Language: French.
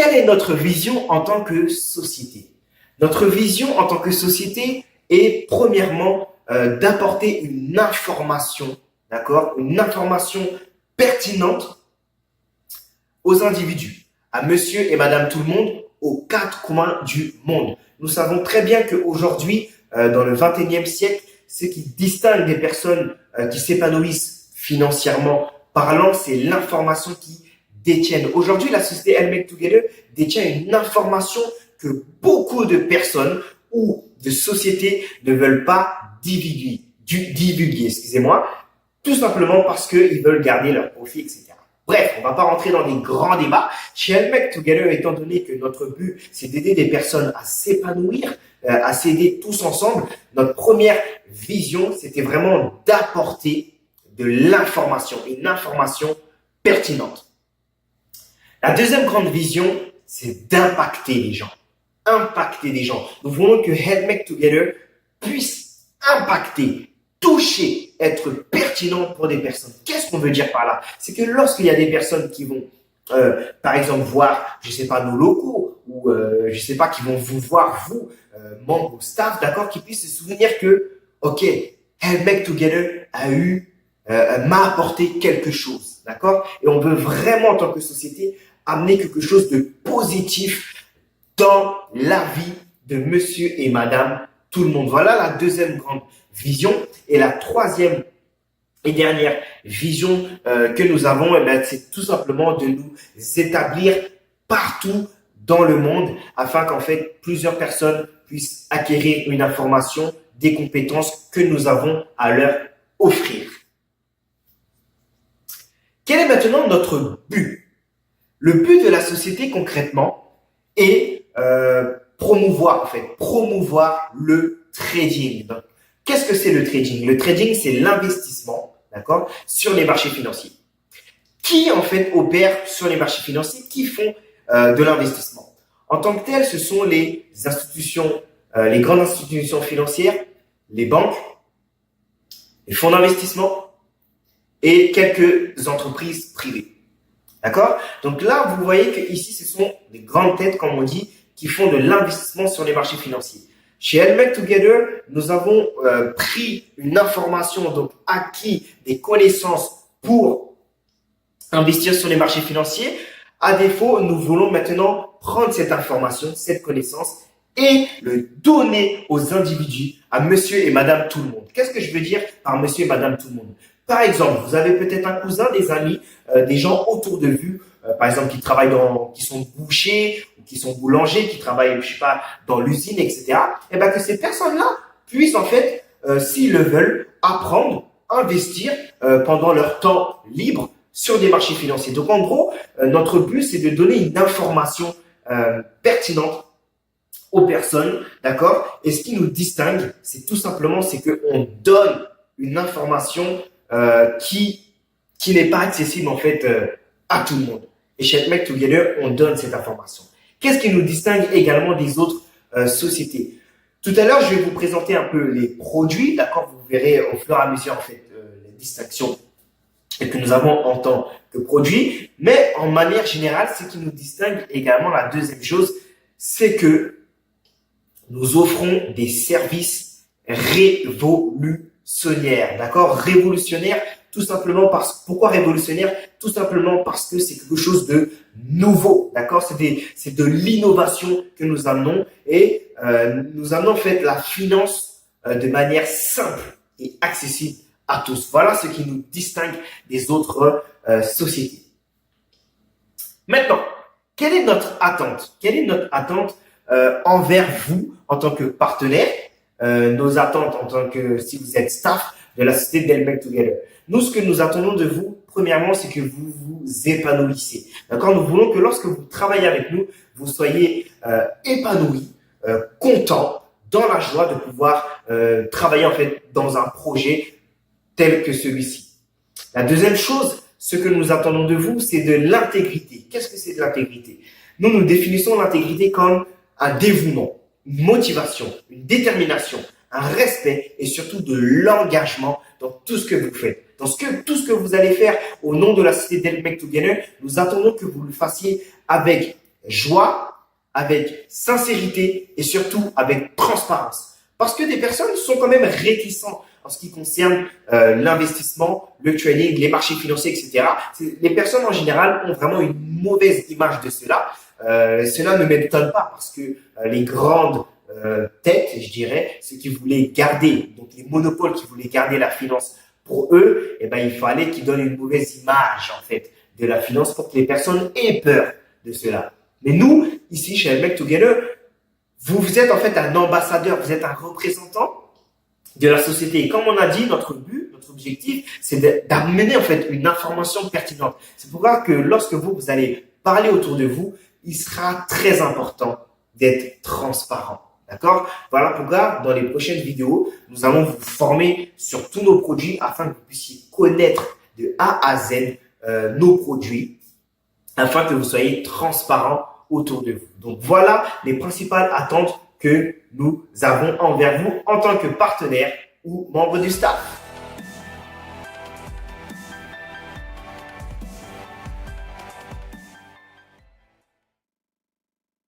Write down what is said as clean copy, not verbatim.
quelle est notre vision en tant que société? Notre vision en tant que société est premièrement d'apporter une information, d'accord, une information pertinente aux individus, à monsieur et madame tout le monde, aux quatre coins du monde. Nous savons très bien qu'aujourd'hui, dans le 21e siècle, ce qui distingue des personnes qui s'épanouissent financièrement parlant, c'est l'information qu'ils détiennent. Aujourd'hui, la société Help Together détient une information que beaucoup de personnes ou de sociétés ne veulent pas divulguer, excusez-moi, tout simplement parce qu'ils veulent garder leur profit, etc. Bref, on ne va pas rentrer dans des grands débats. Chez Help Together, étant donné que notre but, c'est d'aider des personnes à s'épanouir, à s'aider tous ensemble, notre première vision, c'était vraiment d'apporter de l'information, une information pertinente. La deuxième grande vision, c'est d'impacter les gens. Impacter les gens. Nous voulons que Help Together puisse impacter, toucher, être pertinent pour des personnes. Qu'est-ce qu'on veut dire par là? C'est que lorsqu'il y a des personnes qui vont, par exemple, voir, je sais pas, nos locaux, ou je sais pas, qui vont vous voir, vous, membres ou staff, d'accord, qui puissent se souvenir que, ok, Help Together m'a apporté quelque chose, d'accord? Et on veut vraiment, en tant que société, amener quelque chose de positif dans la vie de monsieur et madame tout le monde. Voilà la deuxième grande vision. Et la troisième et dernière vision que nous avons, c'est tout simplement de nous établir partout dans le monde afin qu'en fait plusieurs personnes puissent acquérir une information, des compétences que nous avons à leur offrir. Quel est maintenant notre but? Le but de la société concrètement est promouvoir le trading. Donc, qu'est-ce que c'est le trading? Le trading, c'est l'investissement, d'accord, sur les marchés financiers. Qui en fait opère sur les marchés financiers? Qui font de l'investissement? En tant que tel, ce sont les institutions, les grandes institutions financières, les banques, les fonds d'investissement et quelques entreprises privées. D'accord? Donc là, vous voyez que ici, ce sont des grandes têtes, comme on dit, qui font de l'investissement sur les marchés financiers. Chez Help Together, nous avons pris une information, donc acquis des connaissances pour investir sur les marchés financiers. À défaut, nous voulons maintenant prendre cette information, cette connaissance et le donner aux individus, à monsieur et madame tout le monde. Qu'est-ce que je veux dire par monsieur et madame tout le monde? Par exemple, vous avez peut-être un cousin, des amis, des gens autour de vous, par exemple, qui sont bouchers, ou qui sont boulangers, qui travaillent, je sais pas, dans l'usine, etc. Et ben que ces personnes-là puissent en fait, s'ils le veulent, apprendre, investir pendant leur temps libre sur des marchés financiers. Donc en gros, notre but c'est de donner une information pertinente aux personnes, d'accord? Et ce qui nous distingue, c'est tout simplement, c'est que on donne une information qui n'est pas accessible en fait à tout le monde. Et chez Help Together, on donne cette information. Qu'est-ce qui nous distingue également des autres sociétés? Tout à l'heure, je vais vous présenter un peu les produits, d'accord? Vous verrez au fur et à mesure en fait les distinctions que nous avons en tant que produits. Mais en manière générale, ce qui nous distingue également, la deuxième chose, c'est que nous offrons des services révolutionnaires, d'accord? Révolutionnaires, tout simplement pourquoi révolutionnaire? Tout simplement parce que c'est quelque chose de nouveau, d'accord? C'est de l'innovation que nous amenons et nous amenons en fait la finance de manière simple et accessible à tous. Voilà ce qui nous distingue des autres sociétés. Maintenant, quelle est notre attente? Quelle est notre attente envers vous en tant que partenaire? Nos attentes en tant que, si vous êtes staff de la société Help Together. Nous, ce que nous attendons de vous, premièrement, c'est que vous vous épanouissiez. D'accord? Nous voulons que lorsque vous travaillez avec nous, vous soyez épanoui, content, dans la joie de pouvoir travailler en fait dans un projet tel que celui-ci. La deuxième chose, ce que nous attendons de vous, c'est de l'intégrité. Qu'est-ce que c'est de l'intégrité? Nous définissons l'intégrité comme un dévouement, une motivation, une détermination, un respect et surtout de l'engagement dans tout ce que vous faites. Tout ce que vous allez faire au nom de la société Help Together, nous attendons que vous le fassiez avec joie, avec sincérité et surtout avec transparence. Parce que des personnes sont quand même réticentes en ce qui concerne l'investissement, le trading, les marchés financiers, etc. Les personnes en général ont vraiment une mauvaise image de cela. Cela ne m'étonne pas parce que les grandes têtes, je dirais, ceux qui voulaient garder, donc les monopoles qui voulaient garder la finance pour eux, eh ben, il fallait qu'ils donnent une mauvaise image, en fait, de la finance pour que les personnes aient peur de cela. Mais nous, ici, chez Make Together, vous êtes en fait un ambassadeur, vous êtes un représentant de la société. Et comme on a dit, notre but, notre objectif, c'est d'amener en fait une information pertinente. C'est pourquoi que lorsque vous allez parler autour de vous, il sera très important d'être transparent. D'accord? Voilà pourquoi, dans les prochaines vidéos, nous allons vous former sur tous nos produits afin que vous puissiez connaître de A à Z nos produits, afin que vous soyez transparent autour de vous. Donc, voilà les principales attentes que nous avons envers vous en tant que partenaire ou membre du staff.